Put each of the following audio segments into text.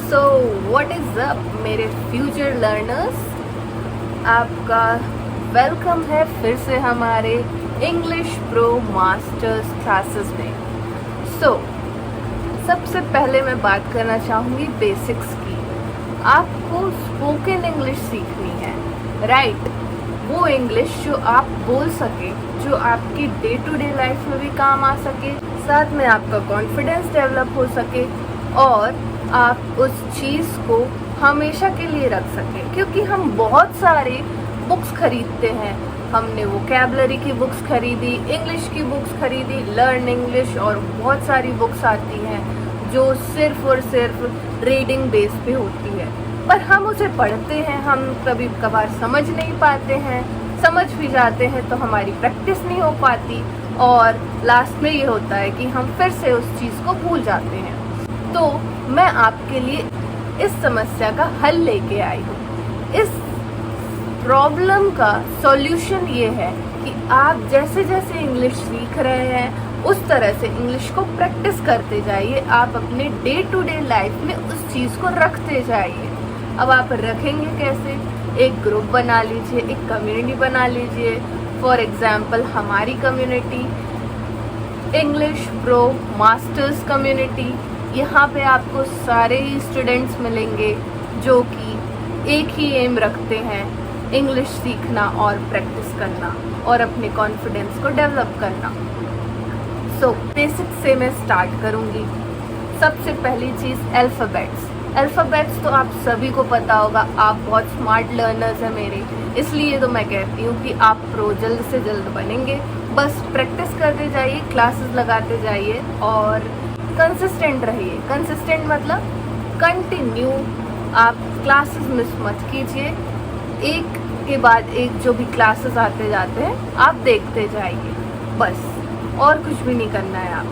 So what is up मेरे future learners, आपका welcome है फिर से हमारे इंग्लिश प्रो मास्टर्स क्लासेस में। सबसे पहले मैं बात करना चाहूँगी बेसिक्स की। आपको स्पोकन इंग्लिश सीखनी है, राइट? वो इंग्लिश जो आप बोल सके, जो आपकी डे टू डे लाइफ में भी काम आ सके, साथ में आपका कॉन्फिडेंस डेवलप हो सके और आप उस चीज़ को हमेशा के लिए रख सकें। क्योंकि हम बहुत सारे बुक्स खरीदते हैं, हमने वोकैबुलरी की बुक्स खरीदी, इंग्लिश की बुक्स खरीदी, लर्न इंग्लिश, और बहुत सारी बुक्स आती हैं जो सिर्फ और सिर्फ रीडिंग बेस पे होती है, पर हम उसे पढ़ते हैं, हम कभी कभार समझ नहीं पाते हैं, समझ भी जाते हैं तो हमारी प्रैक्टिस नहीं हो पाती और लास्ट में ये होता है कि हम फिर से उस चीज़ को भूल जाते हैं। तो मैं आपके लिए इस समस्या का हल लेके आई हूँ। इस प्रॉब्लम का सॉल्यूशन ये है कि आप जैसे जैसे इंग्लिश सीख रहे हैं उस तरह से इंग्लिश को प्रैक्टिस करते जाइए। आप अपने डे टू डे लाइफ में उस चीज़ को रखते जाइए। अब आप रखेंगे कैसे? एक ग्रुप बना लीजिए, एक कम्युनिटी बना लीजिए। फॉर एग्जाम्पल हमारी community English pro masters community, यहाँ पे आपको सारे ही स्टूडेंट्स मिलेंगे जो कि एक ही एम रखते हैं, इंग्लिश सीखना और प्रैक्टिस करना और अपने कॉन्फिडेंस को डेवलप करना। बेसिक से मैं स्टार्ट करूँगी। सबसे पहली चीज़ अल्फ़ाबेट्स तो आप सभी को पता होगा, आप बहुत स्मार्ट लर्नर्स हैं मेरे, इसलिए तो मैं कहती हूँ कि आप प्रो जल्द से जल्द बनेंगे। बस प्रैक्टिस करते जाइए, क्लासेस लगाते जाइए और कंसिस्टेंट रहिए। कंसिस्टेंट मतलब कंटिन्यू, आप क्लासेस मिस मत कीजिए। एक के बाद एक जो भी क्लासेस आते जाते हैं आप देखते जाइए, बस और कुछ भी नहीं करना है। आप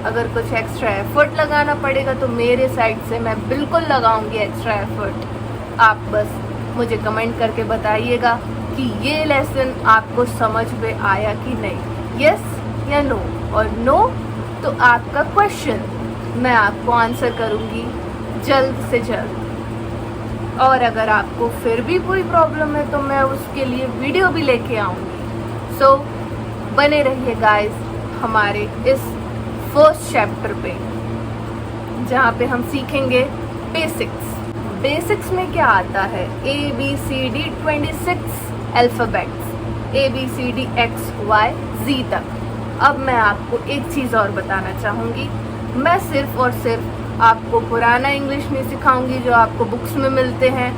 अगर कुछ एक्स्ट्रा एफर्ट लगाना पड़ेगा तो मेरे साइड से मैं बिल्कुल लगाऊंगी एक्स्ट्रा एफर्ट। आप बस मुझे कमेंट करके बताइएगा कि ये लेसन आपको समझ में आया कि नहीं, यस या नो, और नो तो आपका क्वेश्चन मैं आपको आंसर करूंगी जल्द से जल्द। और अगर आपको फिर भी कोई प्रॉब्लम है तो मैं उसके लिए वीडियो भी लेके आऊँगी। बने रहिए गाइस हमारे इस फर्स्ट चैप्टर पे, जहाँ पे हम सीखेंगे बेसिक्स में क्या आता है। ABCD 26 अल्फ़ाबेट्स, ABCD XYZ तक। अब मैं आपको एक चीज़ और बताना चाहूँगी, मैं सिर्फ और सिर्फ आपको पुराना इंग्लिश नहीं सिखाऊंगी जो आपको बुक्स में मिलते हैं,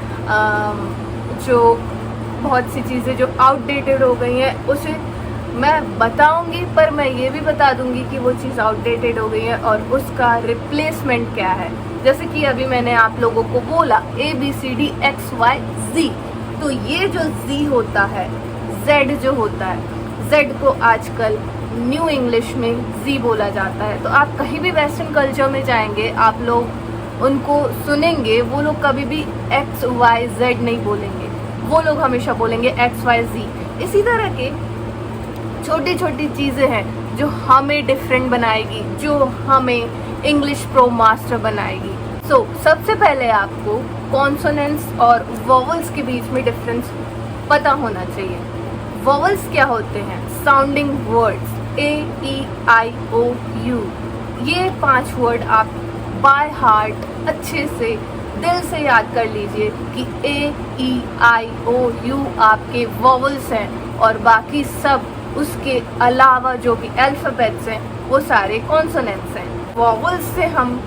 जो बहुत सी चीज़ें जो आउटडेटेड हो गई हैं उसे मैं बताऊंगी, पर मैं ये भी बता दूंगी कि वो चीज़ आउटडेटेड हो गई है और उसका रिप्लेसमेंट क्या है। जैसे कि अभी मैंने आप लोगों को बोला ABCD XYZ, तो ये जो Z होता है, Z जो होता है, Z को आजकल न्यू इंग्लिश में Z बोला जाता है। तो आप कहीं भी वेस्टर्न कल्चर में जाएंगे, आप लोग उनको सुनेंगे, वो लोग कभी भी XYZ नहीं बोलेंगे, वो लोग हमेशा बोलेंगे XYZ। इसी तरह के छोटी छोटी चीज़ें हैं जो हमें डिफरेंट बनाएगी, जो हमें इंग्लिश प्रो मास्टर बनाएगी। सबसे पहले आपको कॉन्सोनेंट्स और वोवल्स के बीच में डिफरेंस पता होना चाहिए। वोवल्स क्या होते हैं? Sounding words, AEIOU। ये 5 वर्ड आप बाय हार्ट अच्छे से दिल से याद कर लीजिए कि AEIOU आपके वोवल्स हैं और बाकी सब उसके अलावा जो भी अल्फ़ाबेट्स हैं वो सारे कॉन्सोनेंट्स हैं। वोवल्स से हम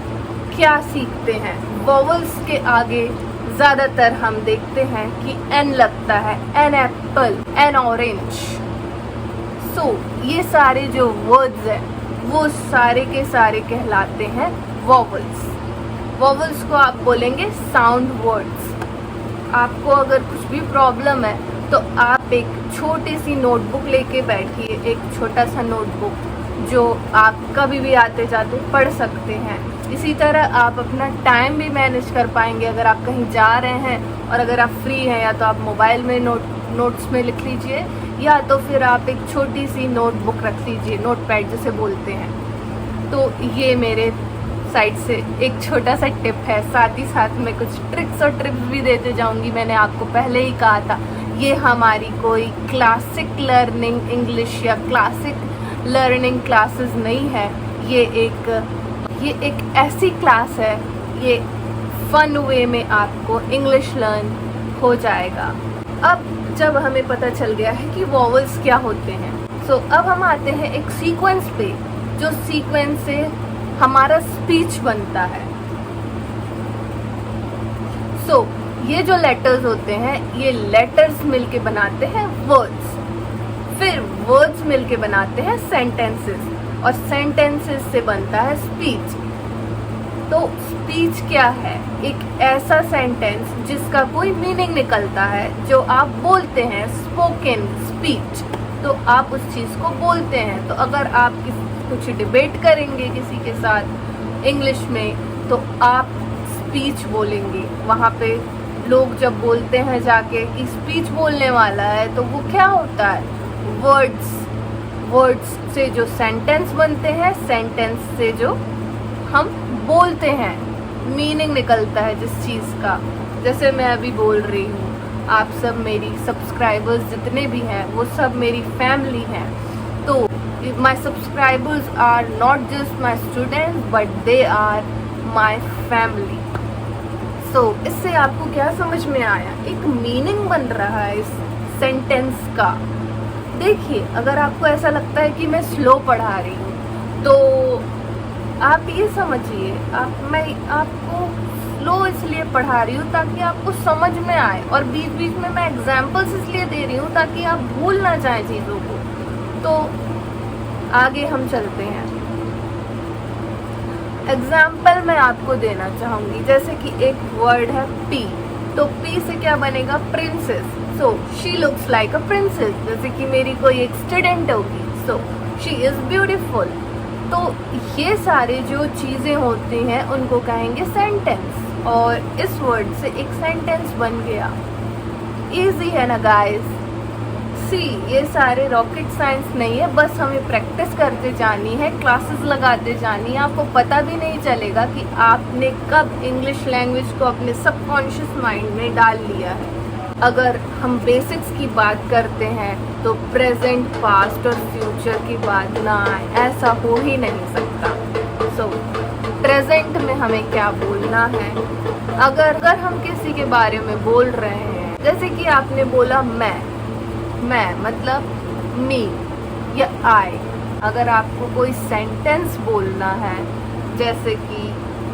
क्या सीखते हैं? वोवल्स के आगे ज़्यादातर हम देखते हैं कि N लगता है, एन एप्पल, एन ऑरेंज। ये सारे जो वर्ड्स हैं वो सारे के सारे कहलाते हैं वोवल्स। वोवल्स को आप बोलेंगे साउंड वर्ड्स। आपको अगर कुछ भी प्रॉब्लम है तो आप एक छोटी सी नोटबुक लेके बैठिए, एक छोटा सा नोटबुक जो आप कभी भी आते जाते पढ़ सकते हैं। इसी तरह आप अपना टाइम भी मैनेज कर पाएंगे अगर आप कहीं जा रहे हैं, और अगर आप फ्री हैं या तो आप मोबाइल में नोट्स में लिख लीजिए, या तो फिर आप एक छोटी सी नोटबुक रख लीजिए, नोटपैड जिसे बोलते हैं। तो ये मेरे साइड से एक छोटा सा टिप है, साथ ही साथ मैं कुछ ट्रिक्स और टिप्स भी देते जाऊंगी। मैंने आपको पहले ही कहा था, ये हमारी कोई क्लासिक लर्निंग इंग्लिश या क्लासिक लर्निंग क्लासेस नहीं है। ये एक ऐसी क्लास है, ये फन वे में आपको इंग्लिश लर्न हो जाएगा। अब जब हमें पता चल गया है कि वॉवल्स क्या होते हैं, सो अब हम आते हैं एक सीक्वेंस पे, जो सीक्वेंस से हमारा स्पीच बनता है। सो ये जो लेटर्स होते हैं, ये लेटर्स मिलके बनाते हैं वर्ड्स, फिर वर्ड्स मिलके बनाते हैं सेंटेंसेस, और सेंटेंसेस से बनता है स्पीच। तो स्पीच क्या है? एक ऐसा सेंटेंस जिसका कोई मीनिंग निकलता है, जो आप बोलते हैं, स्पोकन स्पीच, तो आप उस चीज़ को बोलते हैं। तो अगर आप कुछ डिबेट करेंगे किसी के साथ इंग्लिश में, तो आप स्पीच बोलेंगे। वहाँ पे लोग जब बोलते हैं जाके कि स्पीच बोलने वाला है, तो वो क्या होता है? वर्ड्स से जो सेंटेंस बनते हैं, सेंटेंस से जो हम बोलते हैं, मीनिंग निकलता है जिस चीज़ का। जैसे मैं अभी बोल रही हूँ, आप सब मेरी सब्सक्राइबर्स जितने भी हैं, वो सब मेरी फैमिली हैं। तो my subscribers are not just my students, but they are my family. So इससे आपको क्या समझ में आया? एक मीनिंग बन रहा है इस सेंटेंस का। देखिए, अगर आपको ऐसा लगता है कि मैं स्लो पढ़ा रही हूँ, तो आप ये समझिए, मैं आपको स्लो इसलिए पढ़ा रही हूँ ताकि आपको समझ में आए, और बीच बीच में मैं एग्जाम्पल्स इसलिए दे रही हूँ ताकि आप भूल ना जाएं चीज़ों को। तो आगे हम चलते हैं। एग्जाम्पल मैं आपको देना चाहूँगी, जैसे कि एक वर्ड है पी, तो पी से क्या बनेगा? Princess. So she looks like a princess. जैसे कि मेरी कोई एक स्टूडेंट होगी, सो शी इज़ ब्यूटीफुल। तो ये सारे जो चीज़ें होती हैं, उनको कहेंगे सेंटेंस, और इस वर्ड से एक सेंटेंस बन गया। इजी है ना गाइस? सी, ये सारे रॉकेट साइंस नहीं है, बस हमें प्रैक्टिस करते जानी है, क्लासेस लगाते जानी है। आपको पता भी नहीं चलेगा कि आपने कब इंग्लिश लैंग्वेज को अपने सबकॉन्शियस माइंड में डाल लिया है। अगर हम बेसिक्स की बात करते हैं, तो प्रेजेंट, पास्ट और फ्यूचर की बात ना आए, ऐसा हो ही नहीं सकता। सो प्रेजेंट में हमें क्या बोलना है? अगर हम किसी के बारे में बोल रहे हैं, जैसे कि आपने बोला मैं मतलब मी या आई। अगर आपको कोई सेंटेंस बोलना है, जैसे कि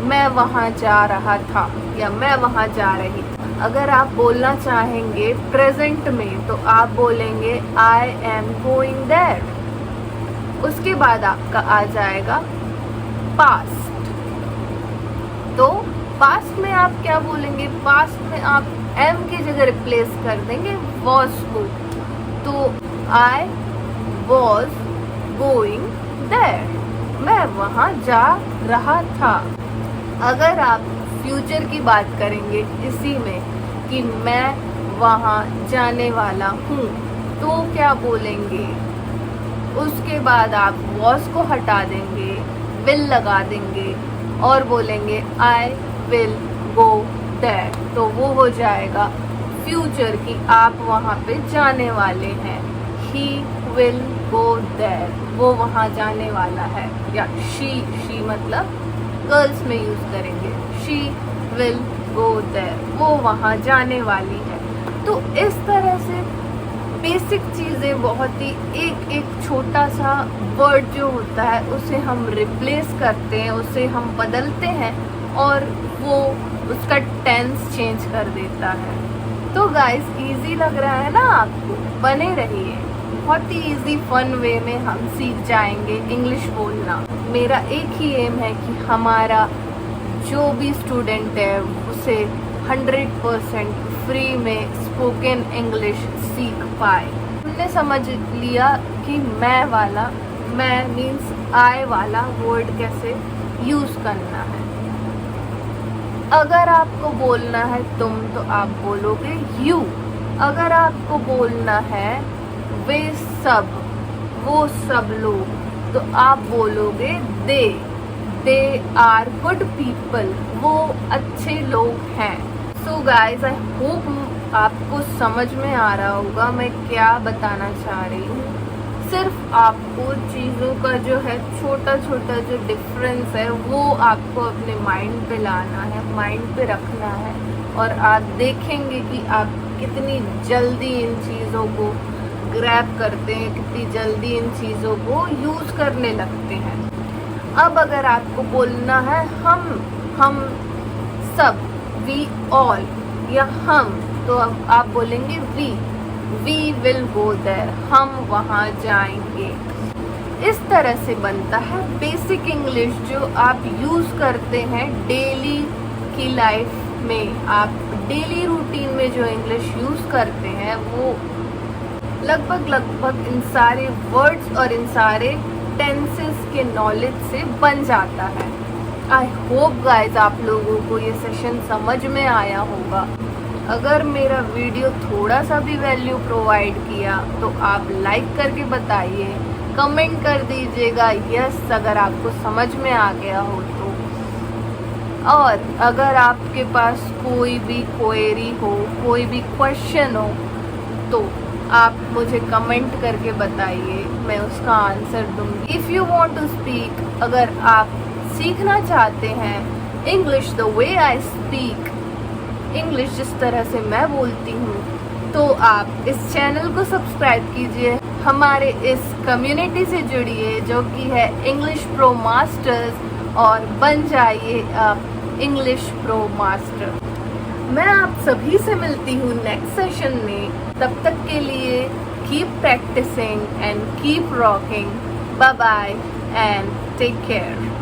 मैं वहाँ जा रहा था या मैं वहाँ जा रही थी, अगर आप बोलना चाहेंगे प्रेजेंट में, तो आप बोलेंगे आई एम गोइंग देयर। उसके बाद आपका आ जाएगा पास्ट। तो पास्ट में आप क्या बोलेंगे? पास्ट में आप एम की जगह रिप्लेस कर देंगे वॉज को। तो आई वॉज गोइंग देयर, मैं वहाँ जा रहा था। अगर आप फ्यूचर की बात करेंगे इसी में कि मैं वहाँ जाने वाला हूँ, तो क्या बोलेंगे? उसके बाद आप वॉज को हटा देंगे, विल लगा देंगे और बोलेंगे आई विल गो देयर। तो वो हो जाएगा फ्यूचर की आप वहाँ पे जाने वाले हैं। ही विल गो देयर, वो वहाँ जाने वाला है। या शी मतलब गर्ल्स में यूज़ करेंगे, शी विल गो देयर, वो वहाँ जाने वाली है। तो इस तरह से बेसिक चीज़ें, बहुत ही एक छोटा सा वर्ड जो होता है उसे हम रिप्लेस करते हैं, उसे हम बदलते हैं और वो उसका टेंस चेंज कर देता है। तो गाइस, इजी लग रहा है ना आपको? बने रहिए, बहुत ही इजी फन वे में हम सीख जाएंगे इंग्लिश बोलना। मेरा एक ही एम है कि हमारा जो भी स्टूडेंट है उसे 100% फ्री में स्पोकन इंग्लिश सीख पाए। हमने समझ लिया कि मैं मीन्स आई वाला वर्ड कैसे यूज़ करना है। अगर आपको बोलना है तुम, तो आप बोलोगे यू। अगर आपको बोलना है वे सब, वो सब लोग, तो आप बोलोगे दे आर गुड पीपल, वो अच्छे लोग हैं। सो गाइज आई होप आपको समझ में आ रहा होगा मैं क्या बताना चाह रही हूँ। सिर्फ आपको चीज़ों का जो है छोटा छोटा जो डिफरेंस है वो आपको अपने माइंड पे लाना है, माइंड पे रखना है, और आप देखेंगे कि आप कितनी जल्दी इन चीज़ों को ग्रैब करते हैं, कितनी जल्दी इन चीज़ों को यूज़ करने लगते हैं। अब अगर आपको बोलना है हम सब, वी ऑल या हम, तो अब आप बोलेंगे वी विल गो देयर, हम वहाँ जाएंगे। इस तरह से बनता है बेसिक इंग्लिश जो आप यूज़ करते हैं डेली की लाइफ में। आप डेली रूटीन में जो इंग्लिश यूज़ करते हैं वो लगभग इन सारे वर्ड्स और इन सारे टेंसेस के नॉलेज से बन जाता है। आई होप गाइज आप लोगों को ये सेशन समझ में आया होगा। अगर मेरा वीडियो थोड़ा सा भी वैल्यू प्रोवाइड किया तो आप लाइक करके बताइए, कमेंट कर दीजिएगा यस अगर आपको समझ में आ गया हो तो। और अगर आपके पास कोई भी क्वेरी हो, कोई भी क्वेश्चन हो, तो आप मुझे कमेंट करके बताइए, मैं उसका आंसर दूंगी। If you want to speak, अगर आप सीखना चाहते हैं English the way I speak, English जिस तरह से मैं बोलती हूँ, तो आप इस चैनल को सब्सक्राइब कीजिए, हमारे इस कम्युनिटी से जुड़िए जो कि है इंग्लिश प्रो मास्टर्स, और बन जाइए आप इंग्लिश प्रो मास्टर। मैं आप सभी से मिलती हूँ नेक्स्ट सेशन में, तब तक के लिए keep practising and keep rocking. Bye bye and take care.